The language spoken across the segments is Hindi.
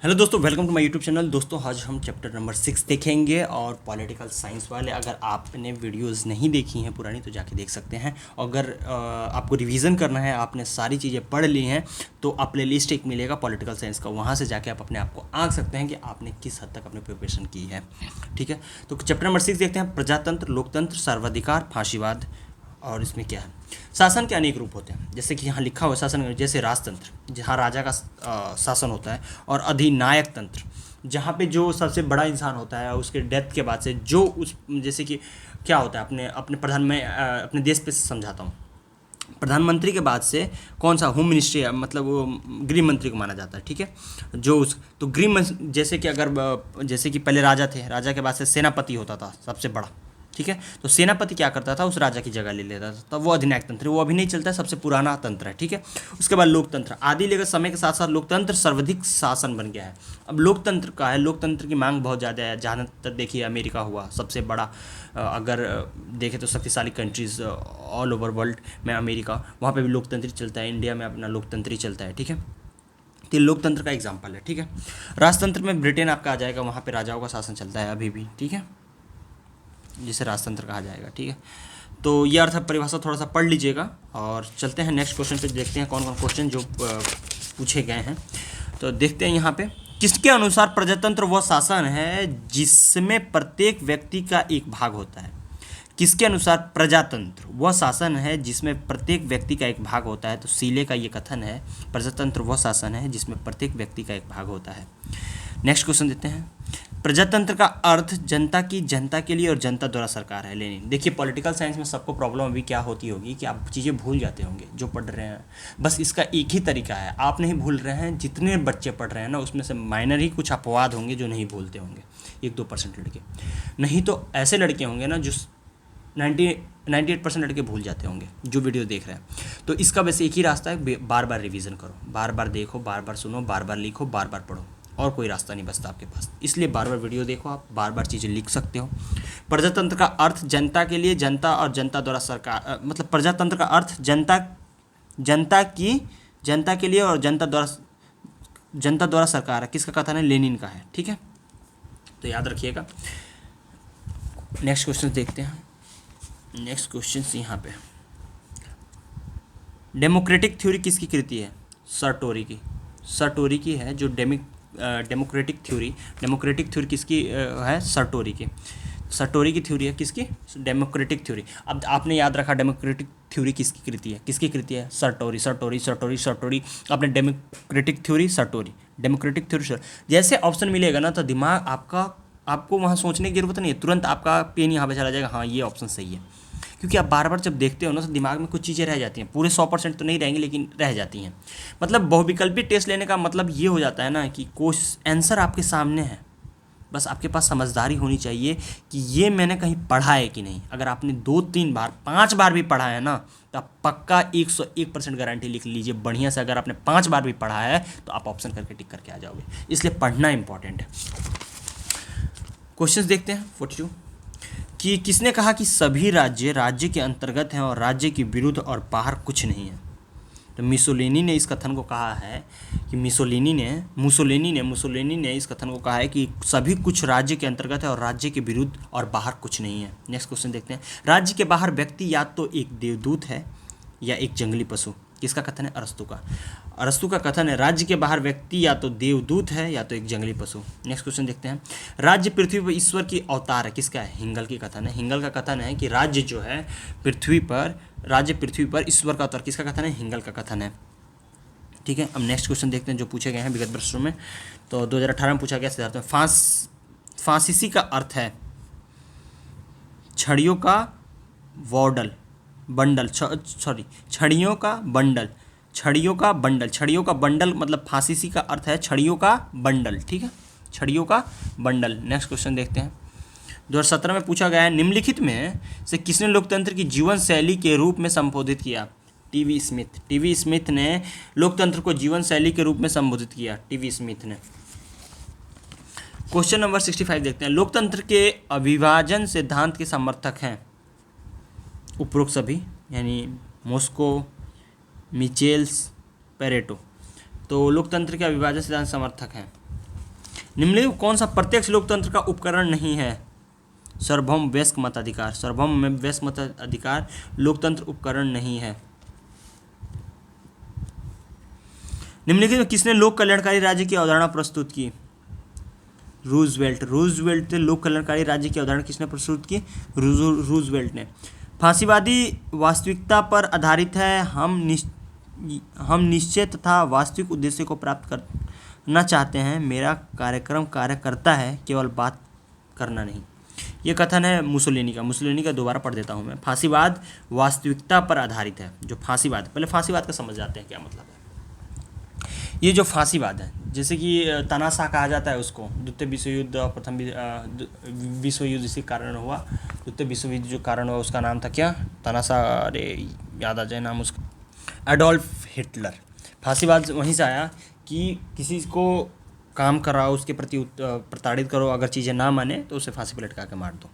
हेलो दोस्तों, welcome to my YouTube channel. दोस्तों आज हम चैप्टर नंबर 6 देखेंगे और पॉलिटिकल साइंस वाले अगर आपने वीडियोस नहीं देखी हैं पुरानी तो जाके देख सकते हैं। अगर आपको रिवीजन करना है, आपने सारी चीज़ें पढ़ ली हैं तो आप प्ले लिस्ट एक मिलेगा पॉलिटिकल साइंस का, वहाँ से जाके आप अपने आप को आंक सकते हैं कि आपने किस हद तक अपनी प्रिपरेशन की है। ठीक है, तो चैप्टर नंबर 6 देखते हैं। प्रजातंत्र, लोकतंत्र, सर्वाधिकार, फांसीवाद। और इसमें क्या है, शासन के अनेक रूप होते हैं। जैसे कि यहाँ लिखा हुआ शासन, जैसे राजतंत्र जहाँ राजा का शासन होता है, और अधिनायक तंत्र जहाँ पे जो सबसे बड़ा इंसान होता है उसके डेथ के बाद से जो उस जैसे कि क्या होता है अपने अपने प्रधान में अपने देश पे समझाता हूँ। प्रधानमंत्री के बाद से कौन सा होम मिनिस्ट्री है, मतलब वो गृह मंत्री को माना जाता है। ठीक है, जो उस तो गृह मंत्री जैसे कि अगर जैसे कि पहले राजा थे, राजा के बाद से सेनापति होता था सबसे बड़ा। ठीक है, तो सेनापति क्या करता था, उस राजा की जगह ले लेता था, तब वो अधिनायक तंत्र, वो अभी नहीं चलता है, सबसे पुराना तंत्र है। ठीक है, उसके बाद लोकतंत्र, आदि लेकर समय के साथ साथ लोकतंत्र सर्वाधिक शासन बन गया है। अब लोकतंत्र का है, लोकतंत्र की मांग बहुत ज़्यादा है। जहाँ तक देखिए अमेरिका हुआ सबसे बड़ा, अगर देखें तो शक्तिशाली कंट्रीज़ ऑल ओवर वर्ल्ड में अमेरिका, वहाँ पे भी लोकतंत्र ही चलता है। इंडिया में अपना लोकतंत्र ही चलता है। ठीक है, तो ये लोकतंत्र का एग्जाम्पल है। ठीक है, राजतंत्र में ब्रिटेन आपका आ जाएगा, वहाँ पे राजाओं का शासन चलता है अभी भी। ठीक है, जिसे राजतंत्र कहा जाएगा। ठीक है, तो ये अर्थ परिभाषा थोड़ा सा पढ़ लीजिएगा और चलते हैं नेक्स्ट क्वेश्चन पे, देखते हैं कौन कौन क्वेश्चन जो पूछे गए हैं। तो देखते हैं यहाँ पे, किसके अनुसार प्रजातंत्र वह शासन है जिसमें प्रत्येक व्यक्ति का एक भाग होता है। किसके अनुसार प्रजातंत्र वह शासन है जिसमें प्रत्येक व्यक्ति का एक भाग होता है। तो सीले का ये कथन है, प्रजातंत्र वह शासन है जिसमें प्रत्येक व्यक्ति का एक भाग होता है। नेक्स्ट क्वेश्चन देते हैं, प्रजातंत्र का अर्थ जनता की, जनता के लिए और जनता द्वारा सरकार है। लेनिन। देखिए पॉलिटिकल साइंस में सबको प्रॉब्लम अभी क्या होती होगी कि आप चीज़ें भूल जाते होंगे जो पढ़ रहे हैं। बस इसका एक ही तरीका है, आप नहीं भूल रहे हैं, जितने बच्चे पढ़ रहे हैं ना उसमें से माइनर ही कुछ अपवाद होंगे जो नहीं भूलते होंगे, 1-2% लड़के। नहीं तो ऐसे लड़के होंगे ना जो 98% लड़के भूल जाते होंगे जो वीडियो देख रहे हैं। तो इसका वैसे एक ही रास्ता है, बार बार रिवीजन करो, बार बार देखो, बार बार सुनो, बार बार लिखो, बार बार पढ़ो, और कोई रास्ता नहीं बचता आपके पास। इसलिए बार बार वीडियो देखो, आप बार बार चीज़ें लिख सकते हो। प्रजातंत्र का अर्थ जनता के लिए, जनता और जनता द्वारा सरकार, मतलब प्रजातंत्र का अर्थ जनता के लिए और जनता द्वारा सरकार है। किसका कथन है, लेनिन का है। ठीक है, तो याद रखिएगा। नेक्स्ट क्वेश्चन देखते हैं। नेक्स्ट क्वेश्चन यहाँ पे, डेमोक्रेटिक थ्योरी किसकी कृति है। सर्टोरी की। सर्टोरी की है जो डेमोक्रेटिक थ्योरी किसकी है, सर्टोरी की। सर्टोरी की थ्योरी है किसकी, डेमोक्रेटिक थ्योरी। अब आपने याद रखा डेमोक्रेटिक थ्योरी किसकी कृति है, किसकी कृति है, सर्टोरी। आपने डेमोक्रेटिक थ्योरी सर्टोरी, डेमोक्रेटिक थ्योरी जैसे ऑप्शन मिलेगा ना तो दिमाग आपको वहाँ सोचने की जरूरत नहीं है, तुरंत आपका पेन यहाँ पे चला जाएगा, हाँ ये ऑप्शन सही है। क्योंकि आप बार बार जब देखते हो ना तो दिमाग में कुछ चीज़ें रह जाती हैं, पूरे 100% तो नहीं रहेंगी लेकिन रह जाती हैं। मतलब बहुविकल्पी टेस्ट लेने का मतलब ये हो जाता है ना कि आंसर आपके सामने है, बस आपके पास समझदारी होनी चाहिए कि ये मैंने कहीं पढ़ा है कि नहीं। अगर आपने 2-3 बार 5 बार भी पढ़ा है ना तो आप पक्का 101% गारंटी लिख लीजिए बढ़िया से। अगर आपने 5 बार भी पढ़ा है तो आप ऑप्शन करके टिक करके आ जाओगे, इसलिए पढ़ना इंपॉर्टेंट है। क्वेश्चंस देखते हैं 42 कि किसने कहा कि सभी राज्य के अंतर्गत हैं और राज्य के विरुद्ध और बाहर कुछ नहीं है। तो मुसोलिनी ने इस कथन को कहा है कि मुसोलिनी ने इस कथन को कहा है कि सभी कुछ राज्य के अंतर्गत है और राज्य के विरुद्ध और बाहर कुछ नहीं है। नेक्स्ट क्वेश्चन देखते हैं, राज्य के बाहर व्यक्ति या तो एक देवदूत है या एक जंगली पशु। किसका कथन है, अरस्तु का कथन है राज्य के बाहर व्यक्ति या तो देवदूत है या तो एक जंगली पशु। नेक्स्ट क्वेश्चन देखते हैं, राज्य पृथ्वी पर ईश्वर की अवतार है। किसका है, हिंगल की कथन है। हिंगल का कथन है कि राज्य जो है पृथ्वी पर ईश्वर का अवतार। किसका कथन है, हिंगल का कथन है। ठीक है, अब नेक्स्ट क्वेश्चन देखते हैं जो पूछे गए हैं विगत वर्षों में। तो 2018 में पूछा गया सिद्धार्थ में, फांसीसी का अर्थ है छड़ियों का छड़ियों का बंडल मतलब फांसीसी का अर्थ है छड़ियों का बंडल। ठीक है, छड़ियों का बंडल। नेक्स्ट क्वेश्चन देखते हैं, 2017 में पूछा गया है, निम्नलिखित में से किसने लोकतंत्र की जीवन शैली के रूप में संबोधित किया। टीवी स्मिथ ने लोकतंत्र को जीवन शैली के रूप में संबोधित किया, टीवी स्मिथ ने। क्वेश्चन नंबर 65 देखते हैं, लोकतंत्र के अविभाजन सिद्धांत के समर्थक हैं उपरोक्त सभी, यानी मॉस्को, मिचेल्स, पेरेटो। तो लोकतंत्र के अविभाजन सिद्धांत समर्थक हैं निम्नलिखित कौन सा प्रत्यक्ष लोकतंत्र का उपकरण नहीं है? सार्वभौम वयस्क मताधिकार। सार्वभौम वयस्क मताधिकार लोकतंत्र उपकरण नहीं है। निम्नलिखित में किसने लोक कल्याणकारी राज्य की अवधारणा प्रस्तुत की? रूजवेल्ट। रूजवेल्ट ने लोक कल्याणकारी राज्य की अवधारणा किसने प्रस्तुत की? रूजवेल्ट ने। फांसीवादी वास्तविकता पर आधारित है। हम निश्चय तथा वास्तविक उद्देश्य को प्राप्त करना चाहते हैं। मेरा कार्यक्रम कार्य करता है, केवल बात करना नहीं। ये कथन है मुसोलिनी का। मुसोलिनी का दोबारा पढ़ देता हूँ मैं। फांसीवाद वास्तविकता पर आधारित है। जो फांसीवाद, पहले फांसीवाद का समझ जाते हैं क्या मतलब है। ये जो फांसीवाद है, जैसे कि तानाशाह कहा जाता है उसको, द्वितीय विश्व युद्ध और प्रथम विश्व युद्ध इसी कारण हुआ। द्वितीय विश्व युद्ध जो कारण हुआ उसका नाम था क्या? तानाशाह, अरे याद आ जाए नाम उसका, एडोल्फ हिटलर। फांसीवाद वहीं से आया कि किसी को काम कराओ, उसके प्रति प्रताड़ित करो, अगर चीज़ें ना माने तो उसे फांसी पर लटका के मार दो।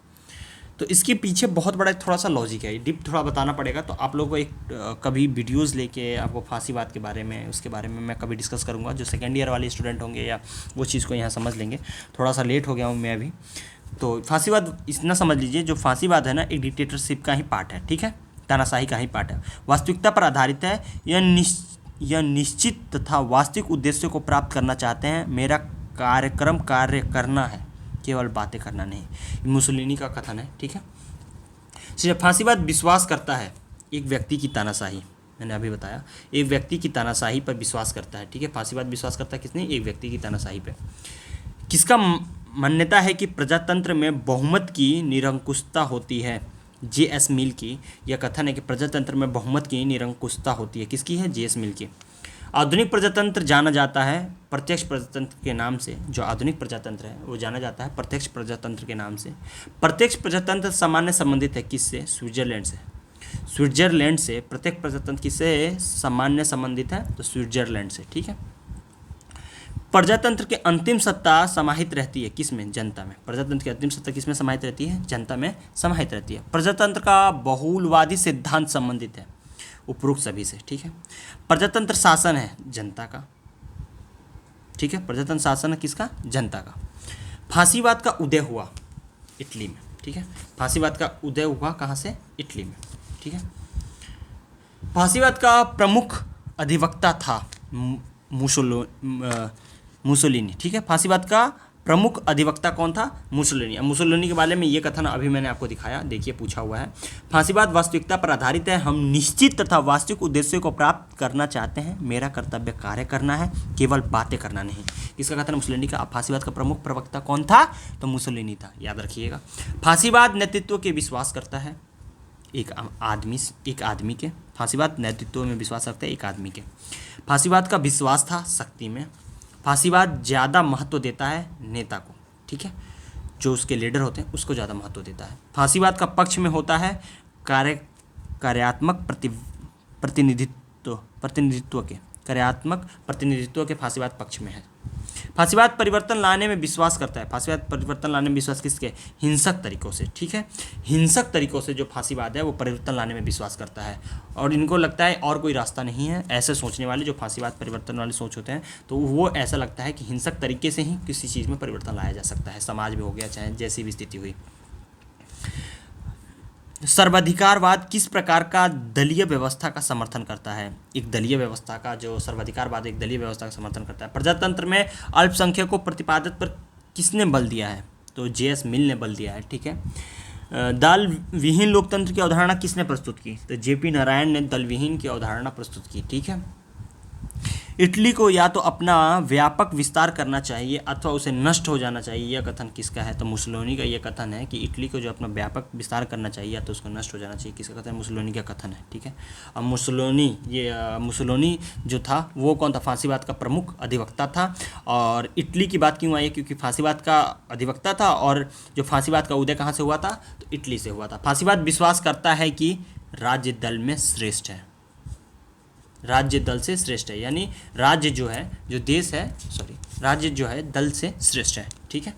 तो इसके पीछे बहुत बड़ा थोड़ा सा लॉजिक है, डीप थोड़ा बताना पड़ेगा। तो आप लोगों को एक कभी वीडियोस लेके आपको फांसीवाद के बारे में, उसके बारे में मैं कभी डिस्कस करूँगा। जो सेकेंड ईयर वाले स्टूडेंट होंगे या वो चीज़ को यहाँ समझ लेंगे। थोड़ा सा लेट हो गया हूँ मैं अभी। तो फांसीवाद इतना समझ लीजिए, जो फांसीवाद है ना, एक डिक्टेटरशिप का ही पार्ट है, ठीक है, तानाशाही का ही पार्ट है। वास्तविकता पर आधारित है। यह निश्चित तथा वास्तविक उद्देश्य को प्राप्त करना चाहते हैं। मेरा कार्यक्रम कार्य करना है, केवल बातें करना नहीं। मुसोलिनी का कथन है, ठीक है। फांसीवाद विश्वास करता है एक व्यक्ति की तानाशाही, मैंने अभी बताया, एक व्यक्ति की तानाशाही पर विश्वास करता है, ठीक है। फांसीवाद विश्वास करता है किसने? एक व्यक्ति की तानाशाही पे। किसका मान्यता है कि प्रजातंत्र में बहुमत की निरंकुशता होती है? जे.एस. मिल की यह कथन है कि प्रजातंत्र में बहुमत की निरंकुशता होती है। किसकी है? जे.एस. मिल की। आधुनिक प्रजातंत्र जाना जाता है प्रत्यक्ष प्रजातंत्र के नाम से। जो आधुनिक प्रजातंत्र है वो जाना जाता है प्रत्यक्ष प्रजातंत्र के नाम से। प्रत्यक्ष प्रजातंत्र सामान्य संबंधित है किससे? स्विट्जरलैंड से। स्विट्जरलैंड से प्रत्यक्ष प्रजातंत्र किससे सामान्य संबंधित है? तो स्विट्जरलैंड से, ठीक है। प्रजातंत्र की अंतिम सत्ता समाहित रहती है किसमें? जनता में। प्रजातंत्र की अंतिम सत्ता किसमें समाहित रहती है? जनता में समाहित रहती है। प्रजातंत्र का बहुलवादी सिद्धांत संबंधित है उपरोक्त सभी से, ठीक है। प्रजातंत्र शासन है जनता का, ठीक है। प्रजातंत्र शासन है किसका? जनता का। फांसीवाद का उदय हुआ इटली में, ठीक है। फांसीवाद का उदय हुआ कहाँ से? इटली में, ठीक है। फांसीवाद का प्रमुख अधिवक्ता था मुसोलिनी, ठीक है। फांसीवाद का प्रमुख अधिवक्ता कौन था? मुसोलिनी। अब मुसोलिनी के बारे में ये कथन अभी मैंने आपको दिखाया, देखिए पूछा हुआ है। फांसीवाद वास्तविकता पर आधारित है। हम निश्चित तथा वास्तविक उद्देश्य को प्राप्त करना चाहते हैं। मेरा कर्तव्य कार्य करना है, केवल बातें करना नहीं। किसका कथन? मुसोलिनी का। फांसीवाद का प्रमुख प्रवक्ता कौन था? तो मुसोलिनी था, याद रखिएगा। फांसीवाद नेतृत्व के विश्वास करता है एक आदमी के। फांसीवाद नेतृत्व में विश्वास रखता है एक आदमी के। फांसीवाद का विश्वास था शक्ति में। फांसीवाद ज़्यादा महत्व देता है नेता को, ठीक है, जो उसके लीडर होते हैं उसको ज़्यादा महत्व देता है। फांसीवाद का पक्ष में होता है कार्यात्मक प्रतिनिधित्व के फांसीवाद पक्ष में है। फांसीवाद परिवर्तन लाने में विश्वास करता है। फांसीवाद परिवर्तन लाने में विश्वास किसके? हिंसक तरीकों से, ठीक है। हिंसक तरीकों से जो फांसीवाद है वो परिवर्तन लाने में विश्वास करता है, और इनको लगता है और कोई रास्ता नहीं है। ऐसे सोचने वाले जो फांसीवाद परिवर्तन वाले सोच होते हैं, तो वो ऐसा लगता है कि हिंसक तरीके से ही किसी चीज़ में परिवर्तन लाया जा सकता है, समाज में हो गया चाहे जैसी भी स्थिति हुई। सर्वाधिकारवाद किस प्रकार का दलीय व्यवस्था का समर्थन करता है? एक दलीय व्यवस्था का, जो सर्वाधिकारवाद एक दलीय व्यवस्था का समर्थन करता है। प्रजातंत्र में अल्पसंख्यकों को प्रतिपादित पर किसने बल दिया है? तो जे.एस. मिल ने बल दिया है, ठीक है। दल विहीन लोकतंत्र की अवधारणा किसने प्रस्तुत की? तो जे.पी. नारायण ने दल विहीन की अवधारणा प्रस्तुत की, ठीक है। इटली को या तो अपना व्यापक विस्तार करना चाहिए अथवा उसे नष्ट हो जाना चाहिए। यह कथन किसका है? तो मुसोलिनी का यह कथन है कि इटली को जो अपना व्यापक विस्तार करना चाहिए या तो उसको नष्ट हो जाना चाहिए। किसका कथन? मुसोलिनी का कथन है, ठीक है। अब मुसोलिनी जो था वो कौन था? फांसीवाद का प्रमुख अधिवक्ता था। और इटली की बात क्यों आई? क्योंकि फांसीवाद का अधिवक्ता था, और जो फांसीवाद का उदय कहाँ से हुआ था? तो इटली से हुआ था। फांसीवाद विश्वास करता है कि राज्य दल में श्रेष्ठ है, राज्य दल से श्रेष्ठ है, यानी राज्य जो है, जो देश है, राज्य जो है दल से श्रेष्ठ है, ठीक है।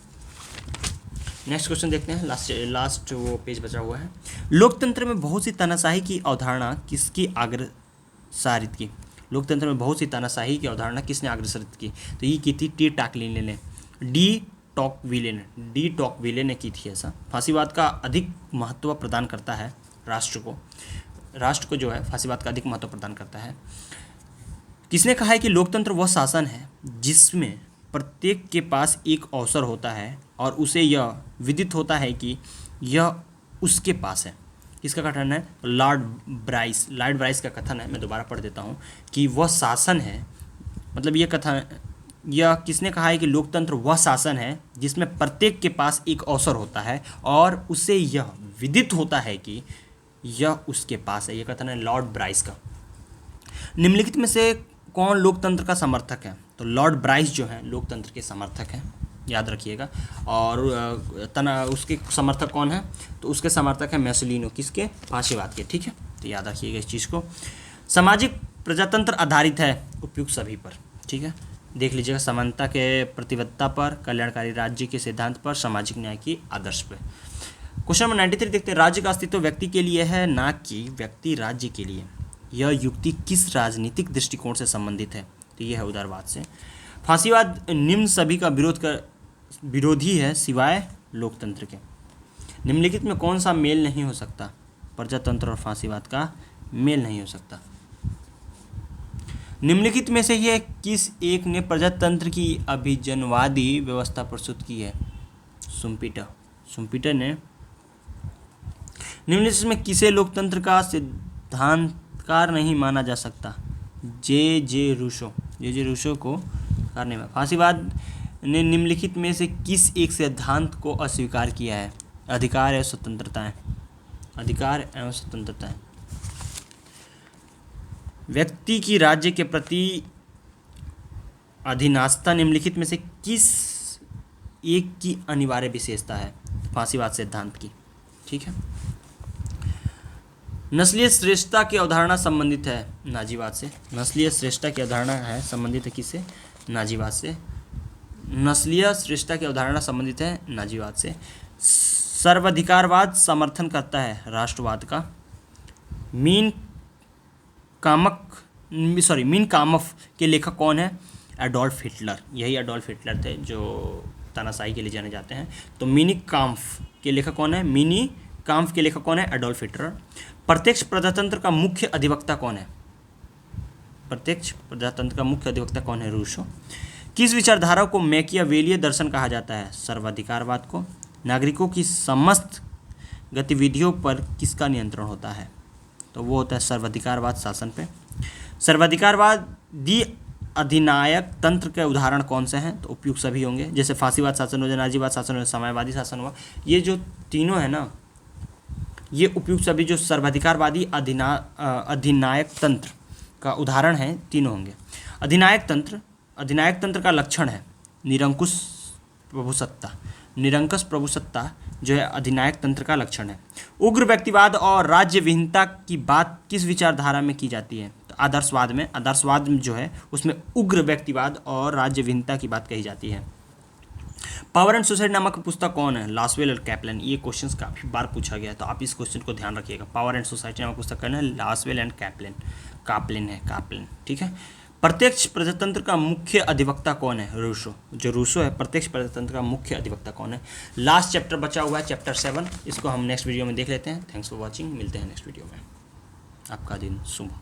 नेक्स्ट क्वेश्चन देखते हैं, लास्ट वो पेज बचा हुआ है। लोकतंत्र में बहुत सी तानाशाही की अवधारणा किसकी अग्रसारित की? लोकतंत्र में बहुत सी तानाशाही की अवधारणा किसने अग्रसारित की? तो ये की थी टी टाकलिन ने। डी टॉकविले ने की थी ऐसा। फांसीवाद का अधिक महत्व प्रदान करता है राष्ट्र को जो है फांसीवाद का अधिक महत्व प्रदान करता है। किसने कहा है कि लोकतंत्र वह शासन है जिसमें प्रत्येक के पास एक अवसर होता है और उसे यह विदित होता है कि यह उसके पास है। किसका कथन है? लॉर्ड ब्राइस का कथन है। मैं दोबारा पढ़ देता हूँ कि वह शासन है, मतलब यह किसने कहा है कि लोकतंत्र वह शासन है जिसमें प्रत्येक के पास एक अवसर होता है और उसे यह विदित होता है कि यह उसके पास है। यह कथन है लॉर्ड ब्राइस का। निम्नलिखित में से कौन लोकतंत्र का समर्थक है? तो लॉर्ड ब्राइस जो है लोकतंत्र के समर्थक हैं, याद रखिएगा। और उसके समर्थक कौन है? तो उसके समर्थक है मैसोलिनो। किसके? फांसीवाद के। ठीक है, तो याद रखिएगा इस चीज़ को। सामाजिक प्रजातंत्र आधारित है उपयुक्त सभी पर। ठीक है, देख लीजिएगा, समानता के प्रतिबद्धता पर, कल्याणकारी राज्य के सिद्धांत पर, सामाजिक न्याय की आदर्श पर। क्वेश्चन नंबर 93 देखते हैं। राज्य का अस्तित्व व्यक्ति के लिए है, ना कि व्यक्ति राज्य के लिए। यह युक्ति किस राजनीतिक दृष्टिकोण से संबंधित है? तो यह है उदारवाद से। फांसीवाद निम्न सभी का विरोधी है सिवाय लोकतंत्र के। निम्नलिखित में कौन सा मेल नहीं हो सकता? प्रजातंत्र और फांसीवाद का मेल नहीं हो सकता। निम्नलिखित में से यह किस एक ने प्रजातंत्र की अभिजनवादी व्यवस्था प्रस्तुत की है? सुम्पीटर ने। निम्नलिखित में किसे लोकतंत्र का सिद्धांतकार नहीं माना जा सकता? जे रूसो को कार नहीं। फांसीवाद ने निम्नलिखित में से किस एक सिद्धांत को अस्वीकार किया है? अधिकार एवं स्वतंत्रताएं। व्यक्ति की राज्य के प्रति अधीनता निम्नलिखित में से किस एक की अनिवार्य विशेषता है? फांसीवाद सिद्धांत की। ठीक है। नस्लीय श्रेष्ठता की अवधारणा संबंधित है नाजीवाद से। नस्लीय श्रेष्ठता की अवधारणा है संबंधित है किससे? नाजीवाद से। नस्लीय श्रेष्ठता की अवधारणा संबंधित है नाजीवाद से। सर्वाधिकारवाद समर्थन करता है राष्ट्रवाद का। मीन कामफ के लेखक कौन है? Adolf Hitler. यही एडोल्फ हिटलर थे जो तानाशाही के लिए जाने जाते हैं। तो मिनी काम्फ के लेखक कौन है? Adolf Hitler. प्रत्यक्ष प्रजातंत्र का मुख्य अधिवक्ता कौन है? रूसो। किस विचारधारा को मैकियावेलीय दर्शन कहा जाता है? सर्वाधिकारवाद को। नागरिकों की समस्त गतिविधियों पर किसका नियंत्रण होता है? तो वो होता है सर्वाधिकारवाद शासन पे। सर्वाधिकारवादी अधिनायक तंत्र के उदाहरण कौन से हैं? तो उपयुक्त सभी होंगे। जैसे फांसीवाद शासन हो, नाजीवाद शासन हो, साम्यवादी शासन हुआ, ये जो तीनों है ना, ये उपयुक्त सभी जो सर्वाधिकारवादी अधिनायक तंत्र का उदाहरण है तीनों होंगे। अधिनायक तंत्र का लक्षण है निरंकुश प्रभुसत्ता जो है अधिनायक तंत्र का लक्षण है। उग्र व्यक्तिवाद और राज्य विहीनता की बात किस विचारधारा में की जाती है? तो आदर्शवाद जो है उसमें उग्र व्यक्तिवाद और राज्य विहीनता की बात कही जाती है। पावर एंड सोसाइटी नामक पुस्तक कौन है? लासवेल और कैप्लिन। ये क्वेश्चन काफ़ी बार पूछा गया है, तो आप इस क्वेश्चन को ध्यान रखिएगा। पावर एंड सोसाइटी नामक पुस्तक कौन है? Lasswell and Caplin. ठीक है। प्रत्यक्ष प्रजातंत्र का मुख्य अधिवक्ता कौन है? रूसो है। प्रत्यक्ष प्रजातंत्र का मुख्य अधिवक्ता कौन है? लास्ट चैप्टर बचा हुआ है, चैप्टर 7। इसको हम नेक्स्ट वीडियो में देख लेते हैं। Thanks for watching. मिलते हैं नेक्स्ट वीडियो में। आपका दिन शुभ।